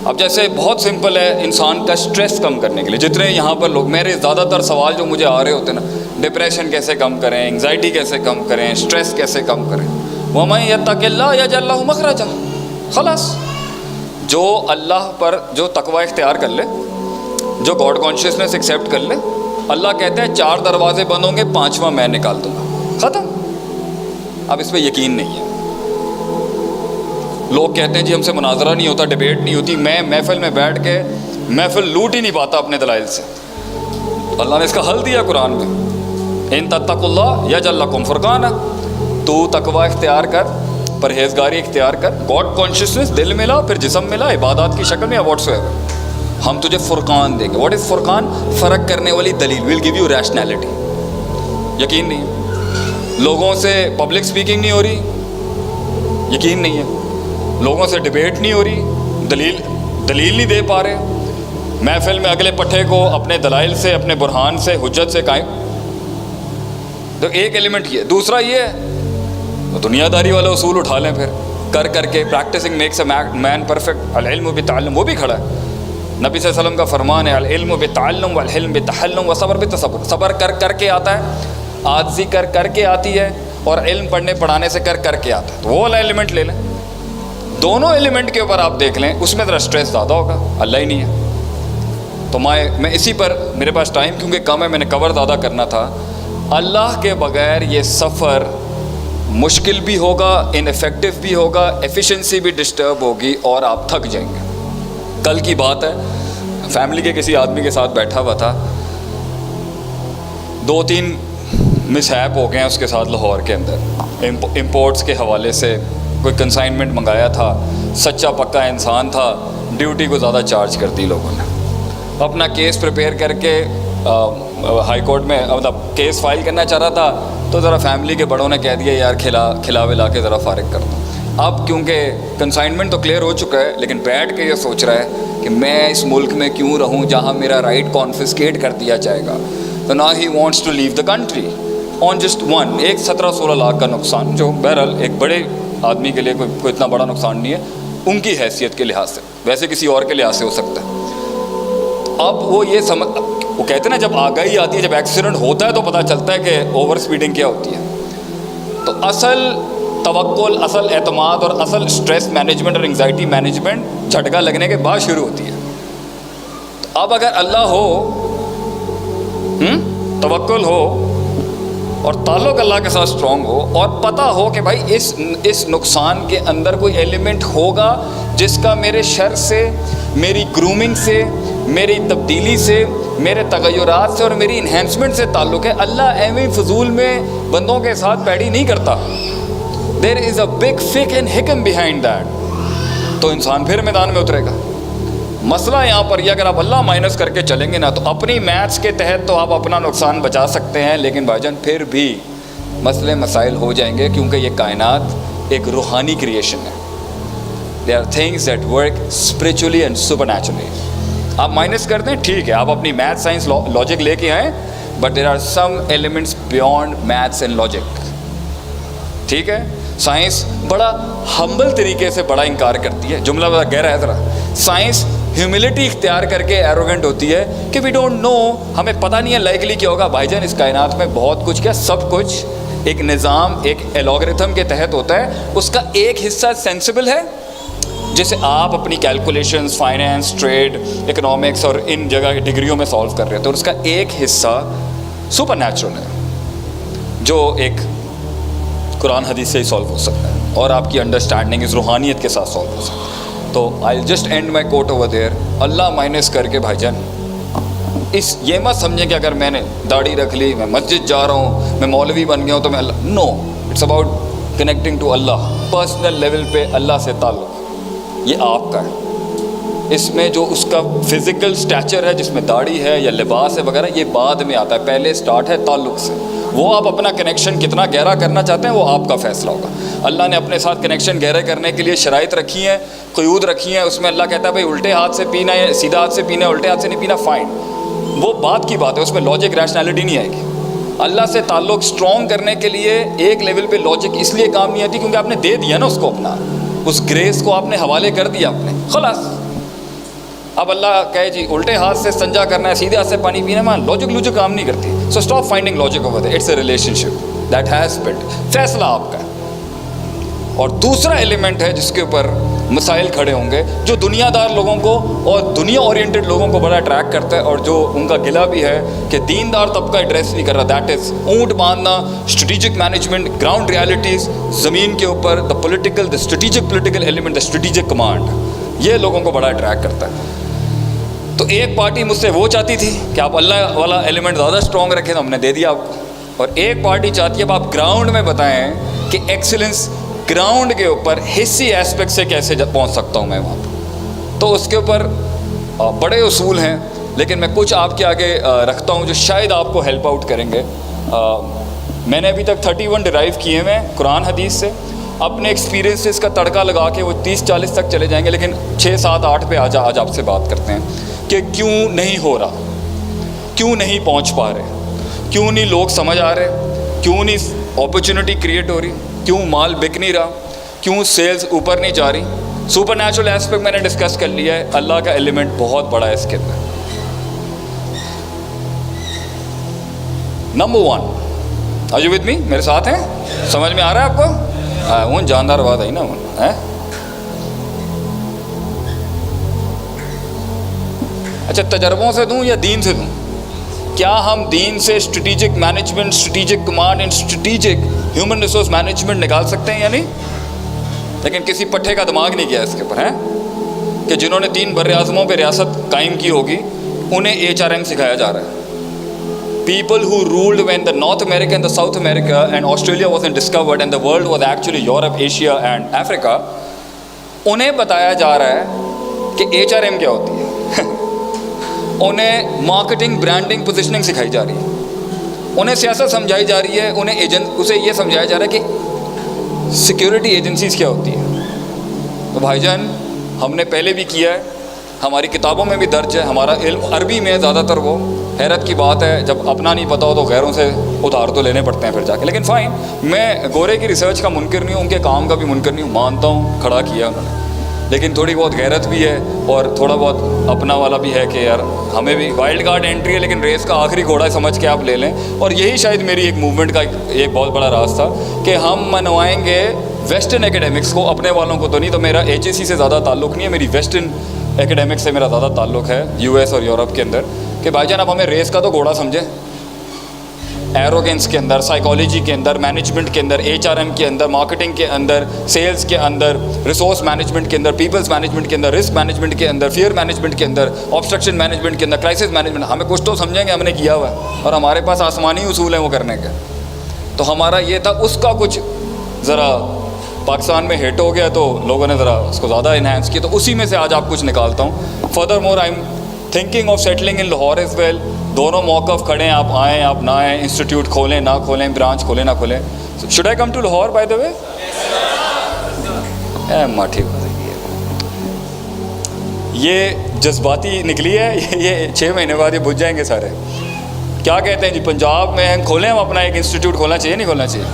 اب جیسے بہت سمپل ہے انسان کا اسٹریس کم کرنے کے لیے، جتنے یہاں پر لوگ، میرے زیادہ تر سوال جو مجھے آ رہے ہوتے ہیں نا، ڈپریشن کیسے کم کریں، انگزائٹی کیسے کم کریں، اسٹریس کیسے کم کریں، وَمَن يَتَّقِ اللَّهَ يَجْعَل لَّهُ مَخْرَجًا. خلاص، جو اللہ پر جو تقوی اختیار کر لے، جو گاڈ کانشیسنس ایکسیپٹ کر لے، اللہ کہتے ہیں 4 دروازے بند ہوں گے، 5واں میں نکال دوں گا، ختم. اب اس پہ یقین نہیں ہے. لوگ کہتے ہیں جی ہم سے مناظرہ نہیں ہوتا، ڈیبیٹ نہیں ہوتی. میں محفل میں بیٹھ کے محفل لوٹ ہی نہیں پاتا اپنے دلائل سے. اللہ نے اس کا حل دیا قرآن میں، ان تتقوا اللہ یجعل لکم فرقانا. تو تقوی اختیار کر، پرہیزگاری اختیار کر، گاڈ کانشیسنس دل میں لا، پھر جسم میں لا، عبادات کی شکل میں، واٹس ایور. ہم تجھے فرقان دیں گے. واٹ از فرقان؟ فرق کرنے والی دلیل. We'll give you rationality. یقین نہیں ہے. لوگوں سے پبلک سپیکنگ نہیں ہو رہی، یقین نہیں ہے. لوگوں سے ڈیبیٹ نہیں ہو رہی، دلیل نہیں دے پا رہے. محفل میں اگلے پٹھے کو اپنے دلائل سے، اپنے برہان سے، حجت سے قائم. تو ایک ایلیمنٹ یہ. دوسرا یہ ہے دنیا داری والا اصول اٹھا لیں پھر کر کر کے. Practising makes a man perfect. العلم بالتعلم، وہ بھی کھڑا ہے. نبی صلی اللہ علیہ وسلم کا فرمان ہے العلم بالتعلم والحلم بالتحلم والصبر بالتصبر. صبر کر کر کے آتا ہے، عاجزی کر کر کے آتی ہے، اور علم پڑھنے پڑھانے سے کر کر کے آتا ہے. تو وہ والا ایلیمنٹ لے لیں. دونوں ایلیمنٹ کے اوپر آپ دیکھ لیں، اس میں ذرا اسٹریس زیادہ ہوگا. اللہ ہی نہیں ہے. تو میں اسی پر، میرے پاس ٹائم کیونکہ کم ہے، میں نے کور زیادہ کرنا تھا. اللہ کے بغیر یہ سفر مشکل بھی ہوگا، ان افیکٹو بھی ہوگا، ایفیشنسی بھی ڈسٹرب ہوگی، اور آپ تھک جائیں گے. کل کی بات ہے، فیملی کے کسی آدمی کے ساتھ بیٹھا ہوا تھا. 2-3 مسہیپ ہو گئے ہیں اس کے ساتھ لاہور کے اندر. امپورٹس کے حوالے سے کوئی کنسائنمنٹ منگایا تھا، سچا پکا انسان تھا، ڈیوٹی کو زیادہ چارج کر دی لوگوں نے. اپنا کیس پریپیئر کر کے ہائی کورٹ میں مطلب کیس فائل کرنا چاہ رہا تھا، تو ذرا فیملی کے بڑوں نے کہہ دیا یار کھلا ولا کے ذرا فارغ کر دو. اب کیونکہ کنسائنمنٹ تو کلیئر ہو چکا ہے، لیکن بیٹھ کے یہ سوچ رہا ہے کہ میں اس ملک میں کیوں رہوں جہاں میرا رائٹ کانفسکیٹ کر دیا جائے گا. تو نا ہی wants to leave the country on just one. ایک 17-16 لاکھ کا نقصان، جو بہرحال ایک بڑے آدمی کے لیے کوئی اتنا بڑا نقصان نہیں ہے ان کی حیثیت کے لحاظ سے، ویسے کسی اور کے لحاظ سے ہو سکتا ہے. اب وہ کہتے ہیں نا جب آگاہی آتی ہے، جب ایکسیڈنٹ ہوتا ہے تو پتہ چلتا ہے کہ اوور سپیڈنگ کیا ہوتی ہے. تو اصل توکل، اصل اعتماد اور اصل اسٹریس مینجمنٹ اور انگزائٹی مینجمنٹ جھٹکا لگنے کے بعد شروع ہوتی ہے. تو اب اگر اللہ ہو، توکل ہو، اور تعلق اللہ کے ساتھ اسٹرانگ ہو، اور پتہ ہو کہ بھائی اس نقصان کے اندر کوئی ایلیمنٹ ہوگا جس کا میرے شر سے، میری گرومنگ سے، میری تبدیلی سے، میرے تغیرات سے اور میری انہینسمنٹ سے تعلق ہے. اللہ ایویں فضول میں بندوں کے ساتھ پیڑی نہیں کرتا. دیر از اے بگ فک اینڈ حکم بیہائنڈ دیٹ. تو انسان پھر میدان میں اترے گا. مسئلہ یہاں پر یہ، اگر آپ اللہ مائنس کر کے چلیں گے نا، تو اپنی میتھس کے تحت تو آپ اپنا نقصان بچا سکتے ہیں، لیکن بھائی جان پھر بھی مسئلے مسائل ہو جائیں گے، کیونکہ یہ کائنات ایک روحانی کریشن ہے. They are things that work spiritually and supernaturally. آپ مائنس کر دیں ٹھیک ہے، آپ اپنی میتھ سائنس لاجک لے کے آئیں، but there are some elements beyond maths and logic. ٹھیک ہے، سائنس بڑا ہمبل طریقے سے بڑا انکار کرتی ہے. جملہ بڑا گہرا ہے ذرا. سائنس ہیوملٹی اختیار کر کے ایروگنٹ ہوتی ہے کہ وی ڈونٹ نو، ہمیں پتہ نہیں ہے لائکلی کیا ہوگا. بھائی جان اس کائنات میں بہت کچھ، کیا سب کچھ ایک نظام، ایک الگورتھم کے تحت ہوتا ہے. اس کا ایک حصہ سینسیبل ہے جسے آپ اپنی کیلکولیشنز، فائنینس، ٹریڈ، اکنامکس اور ان جگہ کی ڈگریوں میں سالو کر رہے ہوتے ہیں. اور اس کا ایک حصہ سپر نیچرل ہے جو ایک قرآن حدیث سے ہی سالو ہو سکتا ہے، اور آپ کی انڈرسٹینڈنگ اس روحانیت کے ساتھ سالو ہو سکتا ہے. تو I just end my quote over there. اللہ مائنس کر کے بھائی جان یہ مت سمجھیں کہ اگر میں نے داڑھی رکھ لی، میں مسجد جا رہا ہوں، میں مولوی بن گیا ہوں تو میں Allah. No, it's about connecting to Allah. Personal level پہ اللہ سے تعلق یہ آپ کا ہے. اس میں جو اس کا فزیکل سٹیچر ہے، جس میں داڑھی ہے یا لباس ہے وغیرہ، یہ بعد میں آتا ہے. پہلے سٹارٹ ہے تعلق سے. وہ آپ اپنا کنیکشن کتنا گہرا کرنا چاہتے ہیں وہ آپ کا فیصلہ ہوگا. اللہ نے اپنے ساتھ کنیکشن گہرے کرنے کے لیے شرائط رکھی ہیں، قیود رکھی ہیں. اس میں اللہ کہتا ہے بھائی الٹے ہاتھ سے پینا ہے، سیدھا ہاتھ سے پینا ہے، الٹے ہاتھ سے نہیں پینا، فائن. وہ بات کی بات ہے، اس میں لاجک ریشنلٹی نہیں آئے گی. اللہ سے تعلق اسٹرانگ کرنے کے لیے ایک لیول پہ لاجک اس لیے کام نہیں آتی کیونکہ آپ نے دے دیا نا اس کو، اپنا اس گریس کو آپ نے حوالے کر دیا اپنے. خلاص اب اللہ کہے جی الٹے ہاتھ سے استنجا کرنا ہے, سیدھے ہاتھ سے پانی پینا ہے, لاجک کام نہیں کرتی. So stop finding logic over there, it's a relationship that has built. فیصلہ آپ کا ہے. اور دوسرا ایلیمنٹ ہے جس کے اوپر مسائل کھڑے ہوں گے, جو دنیا دار لوگوں کو اور دنیا اورینٹڈ لوگوں کو بڑا اٹریکٹ کرتا ہے, اور جو ان کا گلہ بھی ہے کہ دیندار طبقہ ایڈریس نہیں کر رہا, دیٹ از اونٹ باندھنا, اسٹریٹجک مینجمنٹ, گراؤنڈ ریالٹیز, زمین کے اوپر, the political, the strategic political element, the strategic command, یہ لوگوں کو بڑا اٹریکٹ کرتا ہے. تو ایک پارٹی مجھ سے وہ چاہتی تھی کہ آپ اللہ والا ایلیمنٹ زیادہ اسٹرانگ رکھیں, تو ہم نے دے دیا آپ کو. اور ایک پارٹی چاہتی ہے اب آپ گراؤنڈ میں بتائیں کہ ایکسلنس گراؤنڈ کے اوپر حصی ایسپیکٹ سے کیسے پہنچ سکتا ہوں میں وہاں پر. تو اس کے اوپر بڑے اصول ہیں, لیکن میں کچھ آپ کے آگے رکھتا ہوں جو شاید آپ کو ہیلپ آؤٹ کریں گے. میں نے ابھی تک 31 ڈرائیو کیے ہوئے ہیں قرآن حدیث سے. اپنے ایکسپیرینسز کا تڑکا لگا کے وہ 30-40 تک چلے جائیں گے, لیکن 6, 7, 8 پہ آج آپ سے بات کرتے ہیں کہ کیوں نہیں ہو رہا, کیوں نہیں پہنچ پا رہے, کیوں نہیں لوگ سمجھ آ رہے, کیوں نہیں اپرچونٹی کریٹ ہو رہی, کیوں مال بک نہیں رہا, کیوں سیلز اوپر نہیں جا رہی. سپر نیچرل ایسپیکٹ میں نے ڈسکس کر لیا ہے, اللہ کا ایلیمنٹ بہت بڑا ہے اس کے اندر. Number 1, are you with me, میرے ساتھ ہیں, سمجھ میں آ رہا ہے آپ کو؟ ہاں جاندار بات ہے نا ہے. اچھا تجربوں سے دوں یا دین سے دوں؟ کیا ہم دین سے strategic management, strategic command and strategic human resource management نکال سکتے ہیں یا نہیں؟ لیکن کسی پٹھے کا دماغ نہیں کیا اس کے اوپر, ہے کہ جنہوں نے 3 بر اعظموں پہ ریاست قائم کی ہوگی انہیں HRM سکھایا جا رہا ہے. People who ruled when the North America and the South America and Australia wasn't discovered and the world was actually Europe, Asia and Africa, انہیں بتایا جا رہا ہے کہ HRM کیا ہوتی ہے. انہیں مارکیٹنگ, برانڈنگ, پوزیشننگ سکھائی جا رہی ہے, انہیں سیاست سمجھائی جا رہی ہے, انہیں اسے یہ سمجھایا جا رہا ہے کہ سیکیورٹی ایجنسیز کیا ہوتی ہیں. تو بھائی جان ہم نے پہلے بھی کیا ہے, ہماری کتابوں میں بھی درج ہے, ہمارا علم عربی میں زیادہ تر. وہ حیرت کی بات ہے جب اپنا نہیں پتا ہو تو غیروں سے ادھار تو لینے پڑتے ہیں پھر جا کے. لیکن فائن, میں گورے کی ریسرچ کا منکر نہیں ہوں, ان کے کام کا بھی منکر نہیں ہوں, مانتا ہوں کھڑا کیا انہوں نے, لیکن تھوڑی بہت غیرت بھی ہے اور تھوڑا بہت اپنا والا بھی ہے کہ یار ہمیں بھی وائلڈ کارڈ انٹری ہے, لیکن ریس کا آخری گھوڑا سمجھ کے آپ لے لیں. اور یہی شاید میری ایک موومنٹ کا ایک بہت بڑا راز تھا کہ ہم منوائیں گے ویسٹرن ایکیڈیمکس کو, اپنے والوں کو تو نہیں. تو میرا HSC سے زیادہ تعلق نہیں ہے, میری ویسٹرن ایکیڈیمکس سے میرا زیادہ تعلق ہے, US اور یورپ کے اندر, کہ بھائی جان اب ہمیں ریس کا تو گھوڑا سمجھیں. ایروگنس کے اندر, سائیکالوجی کے اندر, مینجمنٹ کے اندر, HRM کے اندر, مارکیٹنگ کے اندر, سیلز کے اندر, ریسورس مینجمنٹ کے اندر, پیپلز مینجمنٹ کے اندر, رسک مینجمنٹ کے اندر, فیئر مینجمنٹ کے اندر, آبسٹرکشن مینجمنٹ کے اندر, کرائسس مینجمنٹ. ہمیں کچھ تو سمجھیں گے ہم نے کیا ہوا ہے, اور ہمارے پاس آسمانی اصول ہیں وہ کرنے کے. تو ہمارا یہ تھا, اس کا کچھ ذرا پاکستان میں ہٹ ہو گیا تو لوگوں نے ذرا اس کو زیادہ انہینس کیا, تو اسی میں سے آج آپ کچھ نکالتا ہوں. Furthermore I am thinking of settling in Lahore as well. دونوں موقف کھڑے ہیں, آپ آئیں آپ نہ آئیں, انسٹیٹیوٹ کھولیں نہ کھولیں, برانچ کھولیں نہ کھولیں. Should I come to Lahore by the way? ٹھیک ہے, یہ جذباتی نکلی ہے, یہ 6 مہینے بعد یہ بجھ جائیں گے سارے. کیا کہتے ہیں جی پنجاب میں کھولیں ہم اپنا ایک انسٹیٹیوٹ, کھولنا چاہیے نہیں کھولنا چاہیے؟